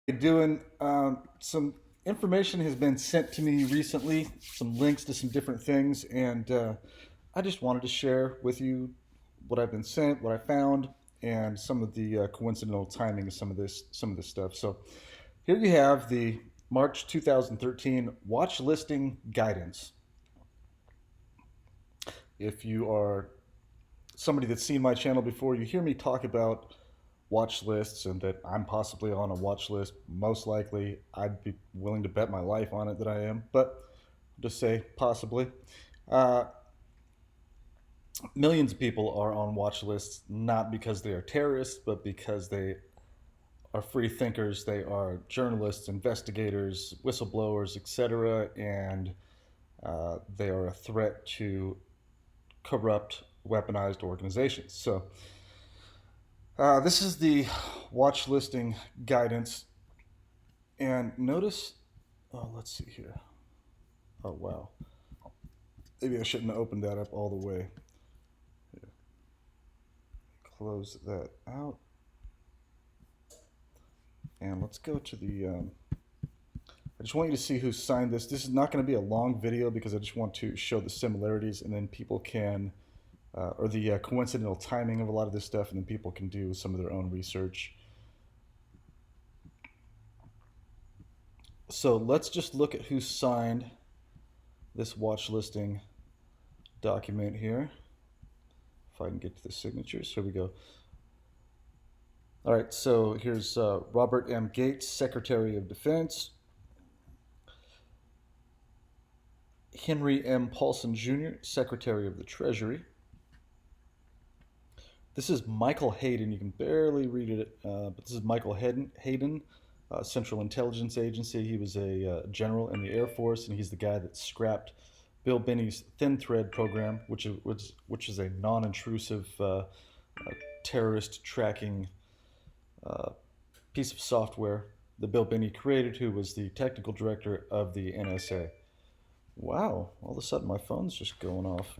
Doing some information has been sent to me recently, some links to some different things, and I just wanted to share with you what I've been sent, what I found, and some of the coincidental timing of some of this stuff. So here you have the March 2013 watch listing guidance. If you are somebody that's seen my channel before, you hear me talk about watch lists and that I'm possibly on a watch list. Most likely, I'd be willing to bet my life on it that I am, but just say possibly. Uh, Millions of people are on watch lists not because they are terrorists, but because they are free thinkers. They are journalists, investigators, whistleblowers, etc., and they are a threat to corrupt, weaponized organizations. So this is the watch listing guidance. And notice, oh, let's see here. Oh, wow. Maybe I shouldn't have opened that up all the way. Here. Close that out. And let's go to the. I just want you to see who signed this. This is not going to be a long video because I just want to show the similarities and then people can, or the coincidental timing of a lot of this stuff, and then people can do some of their own research. So let's just look at who signed this watch listing document here. If I can get to the signatures, here we go. All right, so here's Robert M. Gates, Secretary of Defense. Henry M. Paulson Jr., Secretary of the Treasury. This is Michael Hayden. You can barely read it, but this is Michael Hayden, Central Intelligence Agency. He was a general in the Air Force, and he's the guy that scrapped Bill Binney's Thin Thread program, which is a non-intrusive terrorist tracking piece of software that Bill Binney created, who was the technical director of the NSA. Wow, all of a sudden my phone's just going off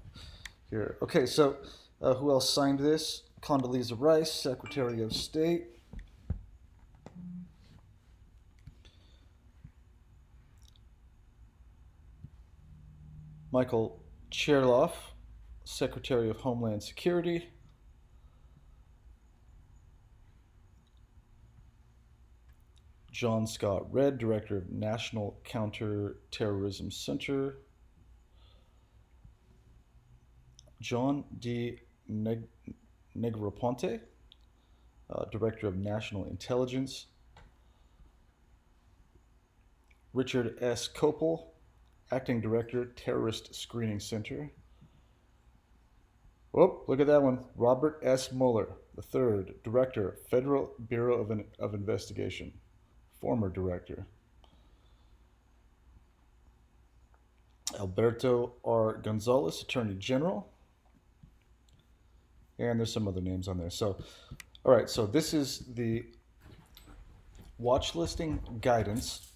here. Okay, so who else signed this? Condoleezza Rice, Secretary of State. Michael Chertoff, Secretary of Homeland Security. John Scott Redd, Director of National Counterterrorism Center. John D. Negroponte, Director of National Intelligence. Richard S. Kopel, Acting Director, Terrorist Screening Center. Oh, look at that one. Robert S. Mueller, III, Director, Federal Bureau of Investigation, former director. Alberto R. Gonzalez, Attorney General. And there's some other names on there. So, all right, so this is the watch listing guidance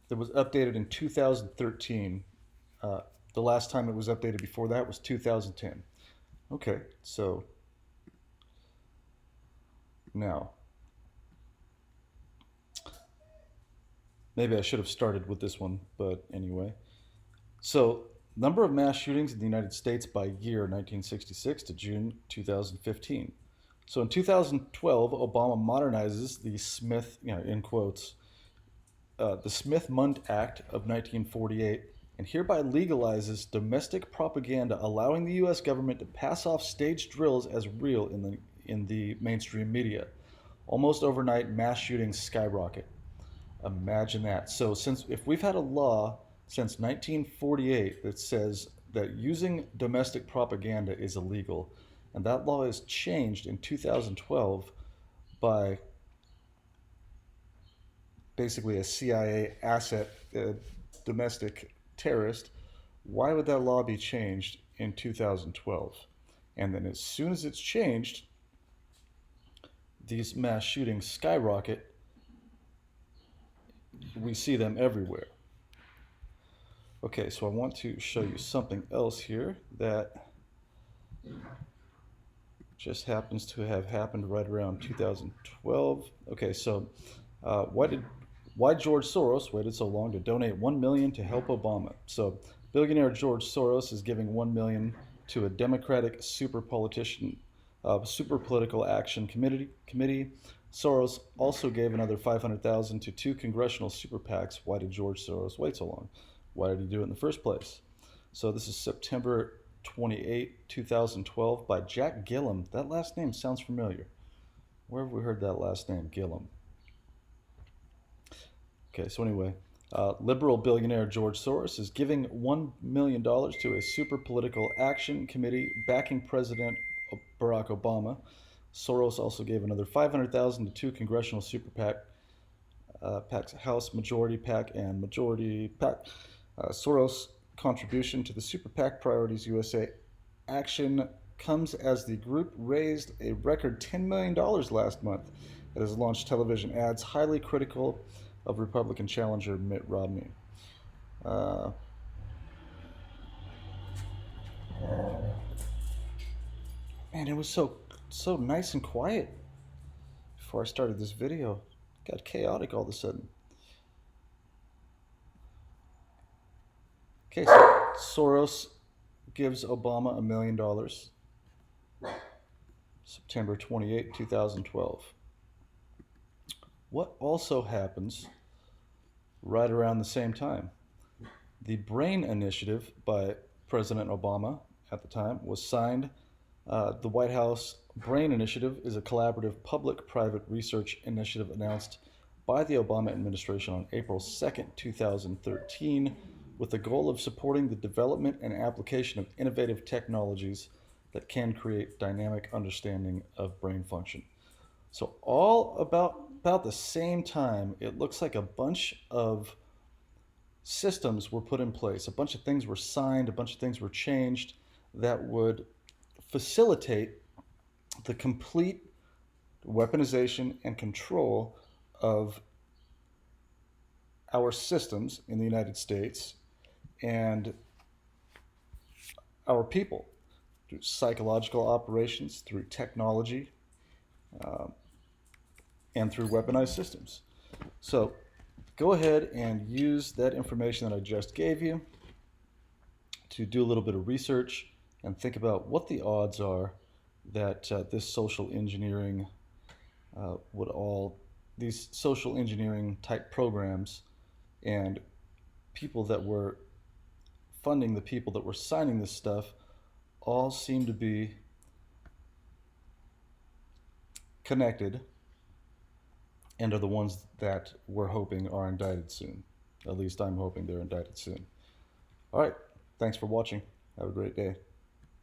that was updated in 2013. The last time it was updated before that was 2010. Okay, so now, maybe I should have started with this one, but anyway. So, number of mass shootings in the United States by year 1966 to June 2015. So in 2012, Obama modernizes the Smith, in quotes, the Smith-Mundt Act of 1948 and hereby legalizes domestic propaganda, allowing the U.S. government to pass off staged drills as real in the mainstream media. Almost overnight, mass shootings skyrocket. Imagine that. So if we've had a law since 1948 that says that using domestic propaganda is illegal, and that law is changed in 2012 by basically a CIA asset, domestic terrorist, why would that law be changed in 2012? And then as soon as it's changed, these mass shootings skyrocket. We see them everywhere. Okay, so I want to show you something else here that just happens to have happened right around 2012. Okay, so Why did why George Soros waited so long to donate 1 million to help Obama? So billionaire George Soros is giving 1 million to a Democratic super political action committee. Soros also gave another 500,000 to two congressional super PACs. Why did George Soros wait so long? Why did he do it in the first place? So this is September 28, 2012 by Jack Gillum. That last name sounds familiar. Where have we heard that last name, Gillum? Okay, so anyway, liberal billionaire George Soros is giving $1 million to a super political action committee backing President Barack Obama. Soros also gave another 500,000 to two congressional super PACs, House Majority PAC and Majority PAC. Soros' contribution to the Super PAC Priorities USA action comes as the group raised a record $10 million last month. It has launched television ads highly critical of Republican challenger Mitt Romney. Uh, Man, it was so nice and quiet before I started this video. It got chaotic all of a sudden. Okay, so Soros gives Obama $1 million. September 28, 2012. What also happens right around the same time? The BRAIN Initiative by President Obama at the time was signed. The White House BRAIN Initiative is a collaborative public-private research initiative announced by the Obama administration on April 2nd, 2013, with the goal of supporting the development and application of innovative technologies that can create dynamic understanding of brain function. So all about the same time, it looks like a bunch of systems were put in place, a bunch of things were signed, a bunch of things were changed that would facilitate the complete weaponization and control of our systems in the United States and our people through psychological operations, through technology, uh, and through weaponized systems. So go ahead and use that information that I just gave you to do a little bit of research and think about what the odds are that this social engineering these social engineering type programs and people that were funding the people that were signing this stuff all seem to be connected and are the ones that we're hoping are indicted soon. At least I'm hoping they're indicted soon. All right. Thanks for watching. Have a great day.